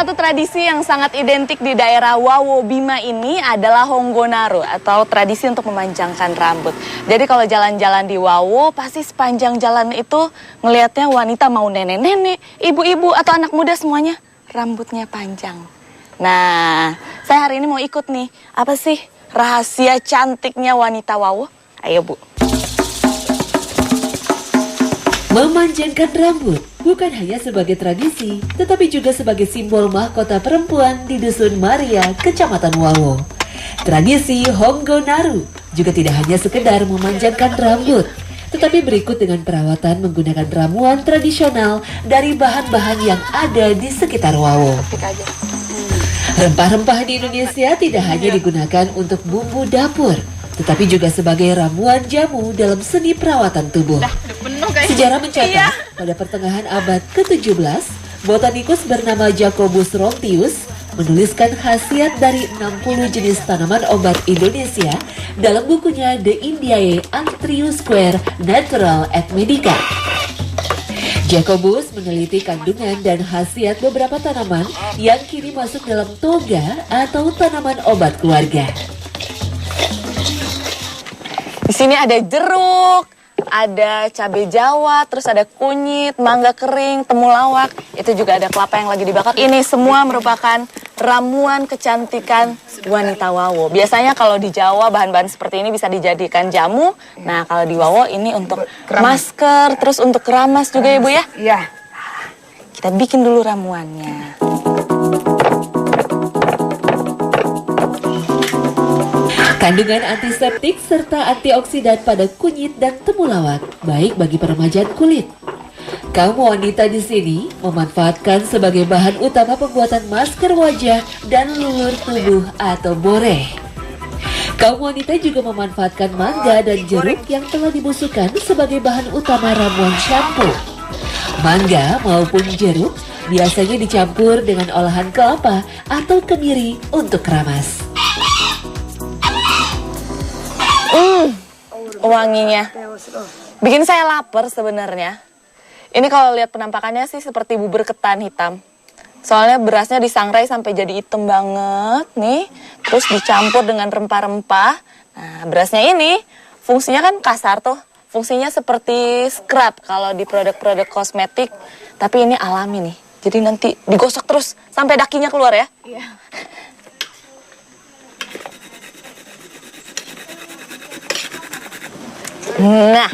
satu tradisi yang sangat identik di daerah Wawo Bima ini adalah Honggonaru atau tradisi untuk memanjangkan rambut. Jadi kalau jalan-jalan di Wawo pasti sepanjang jalan itu ngelihatnya wanita mau nenek-nenek, ibu-ibu atau anak muda semuanya rambutnya panjang. Nah, saya hari ini mau ikut nih. Apa sih rahasia cantiknya wanita Wawo? Ayo Bu. Memanjangkan rambut bukan hanya sebagai tradisi, tetapi juga sebagai simbol mahkota perempuan di Dusun Maria, Kecamatan Wawo. Tradisi Honggonaru juga tidak hanya sekedar memanjangkan rambut, tetapi berikut dengan perawatan menggunakan ramuan tradisional dari bahan-bahan yang ada di sekitar Wawo. Rempah-rempah di Indonesia tidak hanya digunakan untuk bumbu dapur, tetapi juga sebagai ramuan jamu dalam seni perawatan tubuh. Sejarah mencatat, pada pertengahan abad ke-17, botanikus bernama Jacobus Rontius menuliskan khasiat dari 60 jenis tanaman obat Indonesia dalam bukunya De Indiae Antriusque Natural et Medica. Jacobus meneliti kandungan dan khasiat beberapa tanaman yang kini masuk dalam toga atau tanaman obat keluarga. Di sini ada jeruk, ada cabai Jawa, terus ada kunyit, mangga kering, temulawak. Itu juga ada kelapa yang lagi dibakar. Ini semua merupakan ramuan kecantikan wanita Wawo. Biasanya kalau di Jawa bahan-bahan seperti ini bisa dijadikan jamu. Nah, kalau di Wawo ini untuk masker, terus untuk keramas juga ya Bu ya? Iya. Kita bikin dulu ramuannya. Kandungan antiseptik serta antioksidan pada kunyit dan temulawak baik bagi peremajaan kulit. Kaum wanita di sini memanfaatkan sebagai bahan utama pembuatan masker wajah dan lulur tubuh atau boreh. Kaum wanita juga memanfaatkan mangga dan jeruk yang telah dibusukkan sebagai bahan utama ramuan shampoo. Mangga maupun jeruk biasanya dicampur dengan olahan kelapa atau kemiri untuk keramas. Wanginya bikin saya lapar sebenarnya. Ini kalau lihat penampakannya sih seperti bubur ketan hitam. Soalnya berasnya disangrai sampai jadi hitam banget nih. Terus dicampur dengan rempah-rempah. Nah, berasnya ini fungsinya kan kasar tuh. Fungsinya seperti scrub kalau di produk-produk kosmetik. Tapi ini alami nih. Jadi nanti digosok terus sampai dakinya keluar ya. Iya. Nah,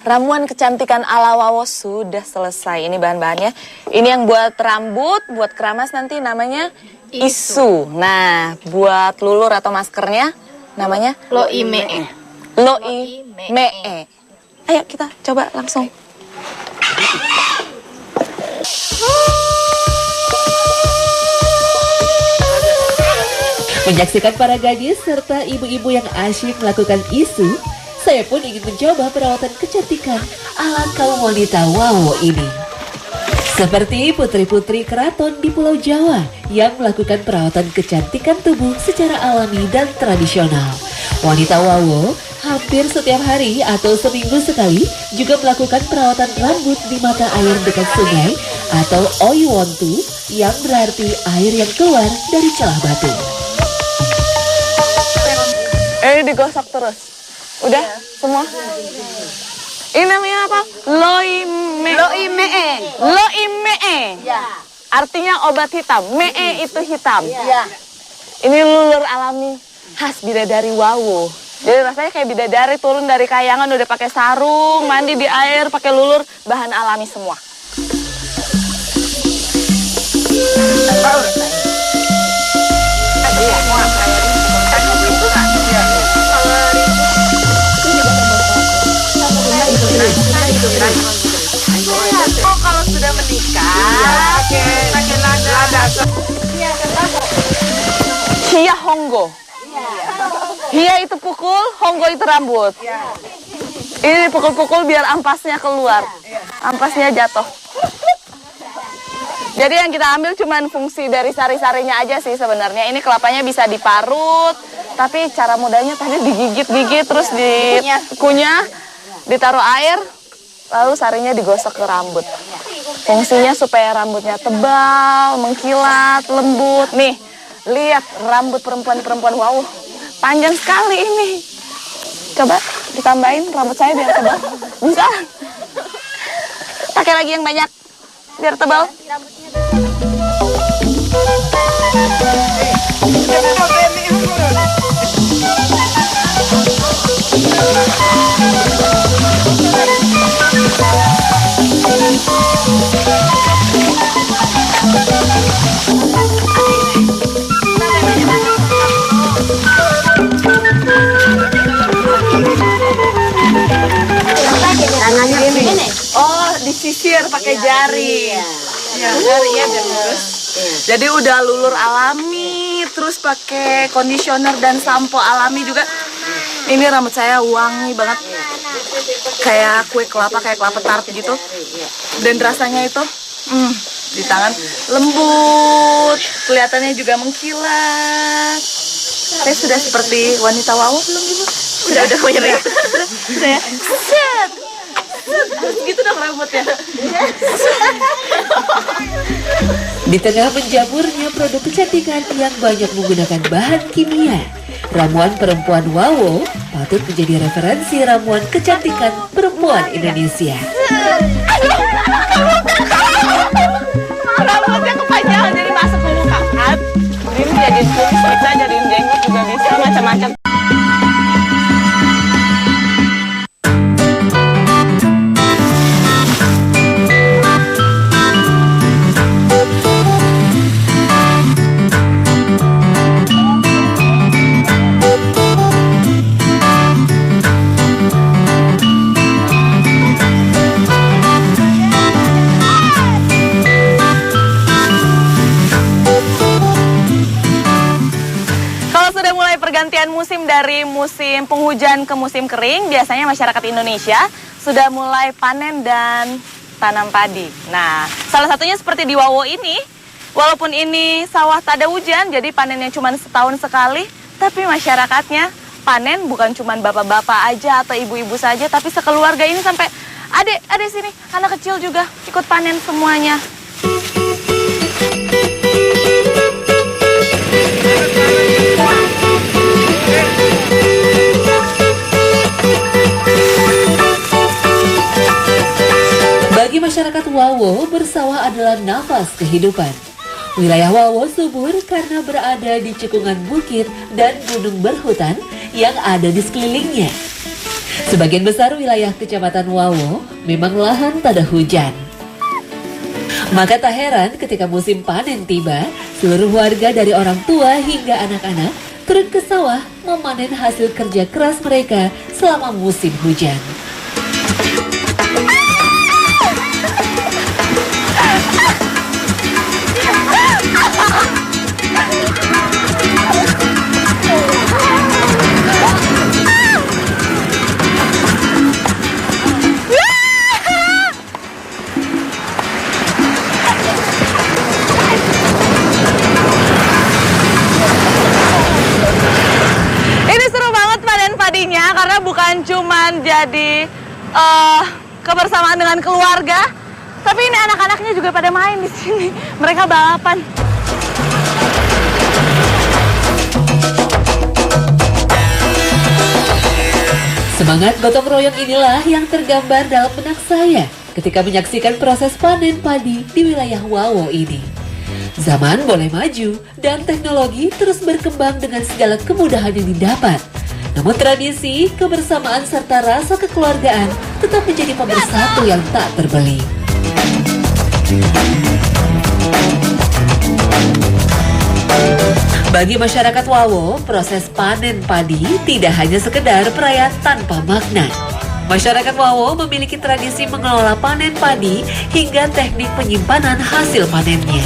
ramuan kecantikan ala Wawo sudah selesai. Ini bahan-bahannya. Ini yang buat rambut, buat keramas nanti namanya isu. Nah, buat lulur atau maskernya namanya Loimee. Loimee. Ayo kita coba langsung. Menyaksikan para gadis serta ibu-ibu yang asyik melakukan isu, saya pun ingin mencoba perawatan kecantikan ala kaum wanita Wawo ini. Seperti putri-putri keraton di Pulau Jawa yang melakukan perawatan kecantikan tubuh secara alami dan tradisional. Wanita Wawo hampir setiap hari atau seminggu sekali juga melakukan perawatan rambut di mata air dekat sungai atau oiwontu yang berarti air yang keluar dari celah batu. Ini digosok terus. Udah semua? Ini namanya apa? Loimee. Loimee. Ya. Artinya obat hitam. Mee itu hitam. Ya. Ini lulur alami khas bidadari Wawo. Jadi rasanya kayak bidadari turun dari kayangan udah pakai sarung, mandi di air, pakai lulur, bahan alami semua. Oh, kalau sudah menikah, pakai lada. Hia Honggo. Hia itu pukul, Honggo itu rambut. Ini pukul-pukul biar ampasnya keluar. Ampasnya jatuh. Jadi yang kita ambil cuman fungsi dari sari-sarinya aja sih sebenarnya. Ini kelapanya bisa diparut, tapi cara mudahnya tadi digigit-gigit terus dikunyah, ditaruh air, lalu sarinya digosok ke rambut. Fungsinya supaya rambutnya tebal, mengkilat, lembut. Nih, lihat rambut perempuan-perempuan, wow, panjang sekali ini. Coba ditambahin rambut saya biar tebal. Bisa? Pakai lagi yang banyak biar tebal. Tangannya begini. Oh, disisir pakai jari. Ya, jari ya biar lurus. Jadi udah lulur alami, terus pakai conditioner dan sampo alami juga. Ini rambut saya wangi banget. Kayak kue kelapa, kayak kelapa tart gitu. Dan rasanya itu di tangan lembut, kelihatannya juga mengkilat. Saya sudah seperti wanita wow belum ibu? Udah punya ya. Saya set. Harus gitu dong rambutnya. Di tengah menjamurnya produk kecantikan yang banyak menggunakan bahan kimia, ramuan perempuan Wawo patut menjadi referensi ramuan kecantikan perempuan Indonesia. Rambutnya kepanjangan jadi masuk ke muka kan. Ini jadiin kumis bisa, jadiin jenggot juga bisa, macam-macam. Pergantian musim dari musim penghujan ke musim kering, biasanya masyarakat Indonesia sudah mulai panen dan tanam padi. Nah, salah satunya seperti di Wawo ini, walaupun ini sawah tak ada hujan, jadi panennya cuma setahun sekali, tapi masyarakatnya panen bukan cuma bapak-bapak aja atau ibu-ibu saja, tapi sekeluarga ini sampai adik sini, anak kecil juga ikut panen semuanya. Bagi masyarakat Wawo, bersawah adalah nafas kehidupan. Wilayah Wawo subur karena berada di cekungan bukit dan gunung berhutan yang ada di sekelilingnya. Sebagian besar wilayah Kecamatan Wawo memang lahan tak ada hujan. Maka tak heran ketika musim panen tiba, seluruh warga dari orang tua hingga anak-anak turun ke sawah memanen hasil kerja keras mereka selama musim hujan. Karena bukan cuman jadi kebersamaan dengan keluarga, tapi ini anak-anaknya juga pada main di sini. Mereka balapan. Semangat gotong royong inilah yang tergambar dalam benak saya ketika menyaksikan proses panen padi di wilayah Wawo ini. Zaman boleh maju dan teknologi terus berkembang dengan segala kemudahan yang didapat. Namun tradisi, kebersamaan serta rasa kekeluargaan tetap menjadi pemersatu yang tak terbeli. Bagi masyarakat Wawo, proses panen padi tidak hanya sekedar perayaan tanpa makna. Masyarakat Wawo memiliki tradisi mengelola panen padi hingga teknik penyimpanan hasil panennya.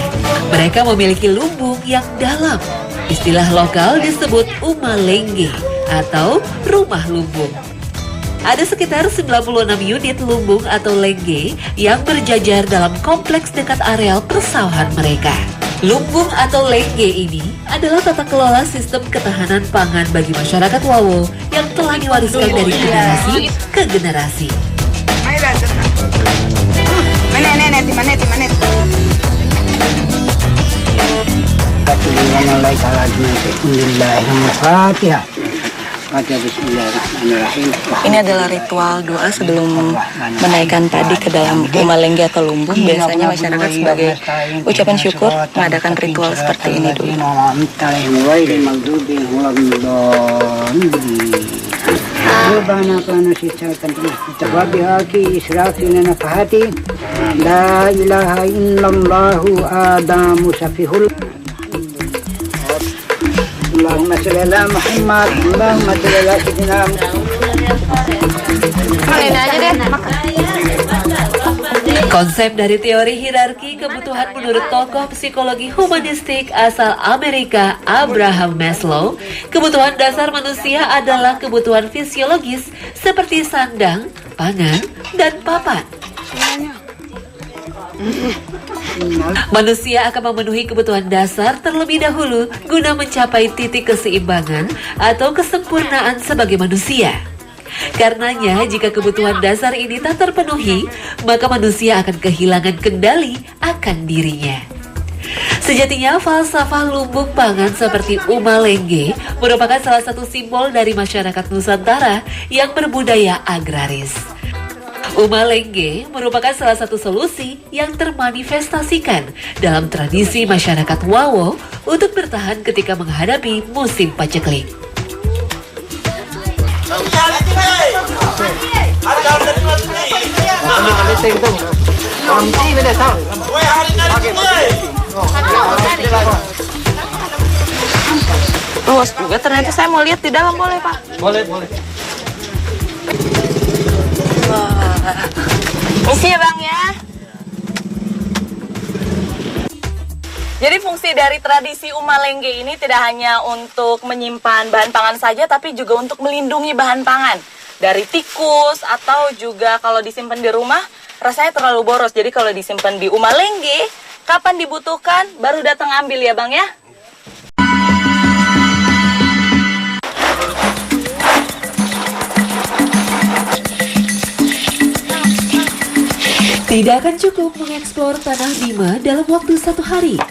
Mereka memiliki lumbung yang dalam. Istilah lokal disebut umalengge atau rumah lumbung. Ada sekitar 96 unit lumbung atau lengge yang berjajar dalam kompleks dekat areal persawahan mereka. Lumbung atau lengge ini adalah tata kelola sistem ketahanan pangan bagi masyarakat Wawo yang telah diwariskan dari generasi ke generasi. Bismillahirrahmanirrahim. Bismillahirrahmanirrahim. Ini adalah ritual doa sebelum menaikkan padi ke dalam umalengge atau lumbung. Biasanya masyarakat sebagai ucapan syukur mengadakan ritual seperti ini dulu. Rubana kana sisatan tawabiha ki israfina nafahati la ilaha illallahu adamu safihul. Allahumma shalli ala Muhammad, Allahumma shalli ala sayyidina Ini aja deh. Konsep dari teori hierarki kebutuhan menurut tokoh psikologi humanistik asal Amerika Abraham Maslow, kebutuhan dasar manusia adalah kebutuhan fisiologis seperti sandang, pangan, dan papan. Manusia akan memenuhi kebutuhan dasar terlebih dahulu guna mencapai titik keseimbangan atau kesempurnaan sebagai manusia. Karenanya, jika kebutuhan dasar ini tak terpenuhi, maka manusia akan kehilangan kendali akan dirinya. Sejatinya, falsafah lumbung pangan seperti umalengge merupakan salah satu simbol dari masyarakat Nusantara yang berbudaya agraris. Umalengge merupakan salah satu solusi yang termanifestasikan dalam tradisi masyarakat Wawo untuk bertahan ketika menghadapi musim paceklik. Luas juga ternyata, saya mau lihat di dalam, boleh Pak? Boleh. Isi ya Bang ya. Jadi fungsi dari tradisi umalengge ini tidak hanya untuk menyimpan bahan pangan saja, tapi juga untuk melindungi bahan pangan dari tikus, atau juga kalau disimpan di rumah rasanya terlalu boros. Jadi kalau disimpan di umalengge, kapan dibutuhkan baru datang ambil ya Bang ya. Tidak akan cukup mengeksplor tanah Bima dalam waktu 1 hari.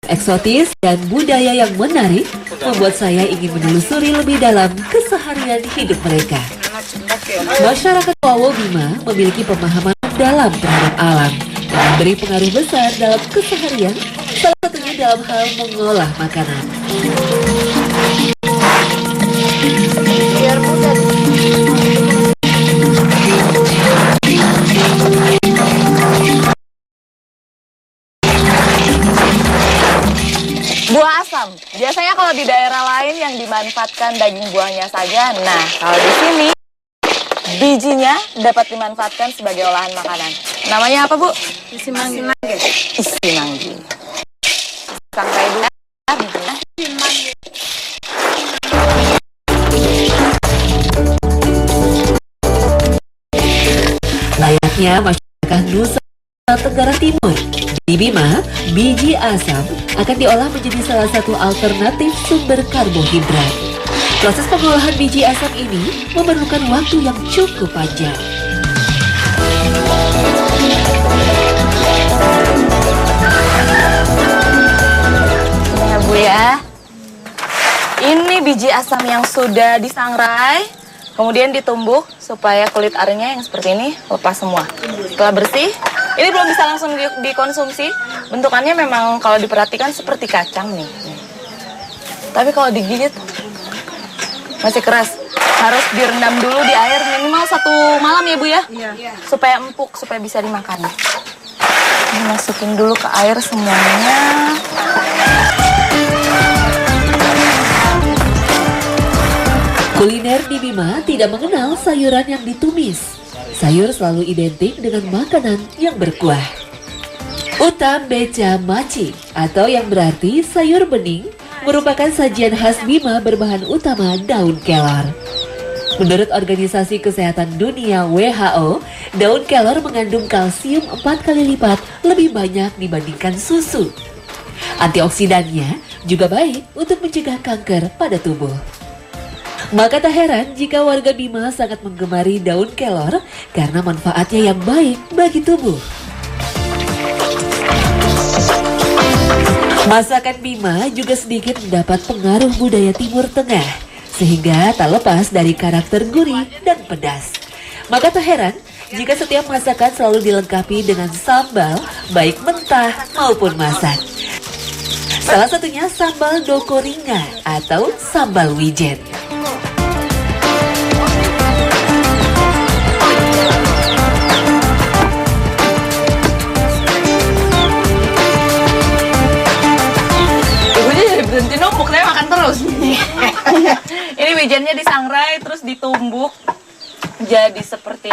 Eksotis dan budaya yang menarik membuat saya ingin menelusuri lebih dalam keseharian hidup mereka. Masyarakat Wawo Bima memiliki pemahaman dalam terhadap alam dan memberi pengaruh besar dalam keseharian, salah satunya dalam hal mengolah makanan. Buah asam, biasanya kalau di daerah lain yang dimanfaatkan daging buahnya saja. Nah, kalau di sini bijinya dapat dimanfaatkan sebagai olahan makanan. Namanya apa, Bu? Isi manggi. Isi manggi. Sangrai dulu bijinya. Layaknya masyarakat Nusa Tenggara Timur, di Bima, biji asam akan diolah menjadi salah satu alternatif sumber karbohidrat. Proses pengolahan biji asam ini memerlukan waktu yang cukup panjang. Ini ya, Bu ya. Ini biji asam yang sudah disangrai, kemudian ditumbuk supaya kulit arinya yang seperti ini lepas semua. Setelah bersih, ini belum bisa langsung dikonsumsi. Bentukannya memang kalau diperhatikan seperti kacang nih. Tapi kalau digigit masih keras. Harus direndam dulu di air minimal 1 malam ya Bu ya? Iya. Supaya empuk, supaya bisa dimakan. Ini masukin dulu ke air semuanya. Kuliner di Bima tidak mengenal sayuran yang ditumis. Sayur selalu identik dengan makanan yang berkuah. Utam beca maci atau yang berarti sayur bening merupakan sajian khas Bima berbahan utama daun kelor. Menurut Organisasi Kesehatan Dunia WHO, daun kelor mengandung kalsium 4 kali lipat lebih banyak dibandingkan susu. Antioksidannya juga baik untuk mencegah kanker pada tubuh. Maka tak heran jika warga Bima sangat menggemari daun kelor karena manfaatnya yang baik bagi tubuh. Masakan Bima juga sedikit mendapat pengaruh budaya Timur Tengah, sehingga tak lepas dari karakter gurih dan pedas. Maka tak heran jika setiap masakan selalu dilengkapi dengan sambal, baik mentah maupun masak. Salah satunya sambal dokoringa atau sambal wijen. Ibunya jadi berhenti numpuk, saya makan terus. Ini wijennya disangrai terus ditumbuk jadi seperti,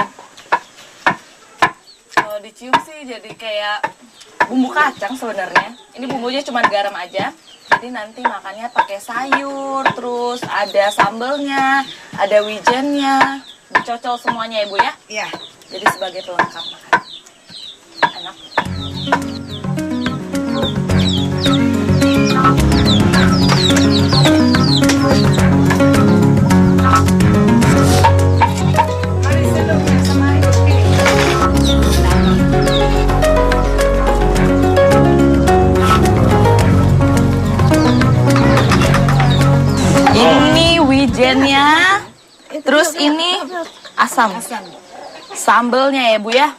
kalau dicium sih jadi kayak bumbu kacang sebenarnya. Ini bumbunya cuma garam aja. Jadi nanti makannya pakai sayur, terus ada sambelnya, ada wijennya, dicocol semuanya ya Bu ya. Iya. Jadi sebagai pelengkap makan. Enak. Ini wijennya, terus ini asam. Sambelnya ya Bu ya.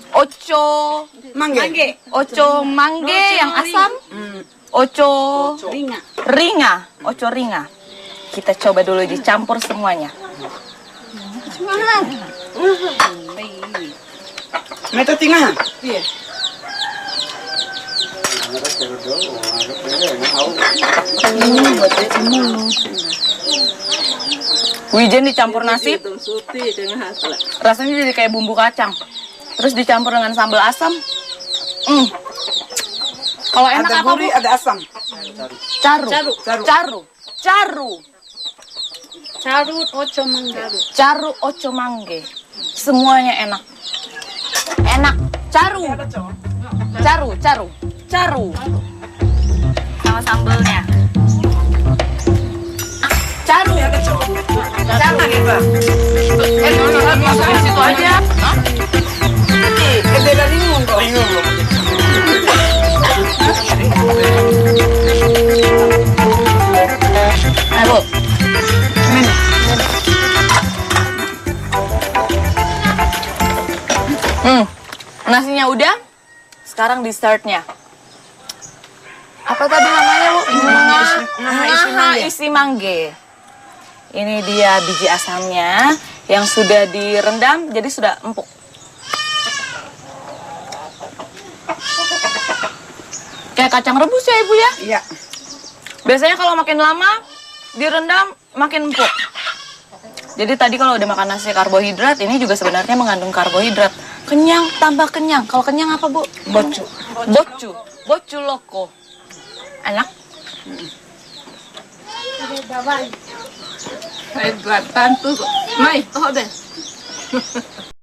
Oco Mangge. Oco mangge yang asam. Oco ringa. Oco ringa. Kita coba dulu dicampur semuanya. Meta tingah. Wijen dicampur nasi, rasanya jadi kayak bumbu kacang. Terus dicampur dengan sambal asam. Kalau enak Ada apa Bu? gurih, ada asam. Caru. Caru oco mangge. Semuanya enak. Enak. Caru. Sama sambelnya. Caru. Masukin situ aja. Hah? Ayo, Bu. Nasinya udah. Sekarang dessertnya. Apa tadi namanya Bu? Isi mangge. Ini dia biji asamnya yang sudah direndam jadi sudah empuk. Kayak kacang rebus ya Ibu ya? Iya. Biasanya kalau makin lama direndam makin empuk. Jadi tadi kalau udah makan nasi karbohidrat, ini juga sebenarnya mengandung karbohidrat. Kenyang tambah kenyang. Kalau kenyang apa Bu? Bocu loko. Enak. Tantu. Mai, oh deh.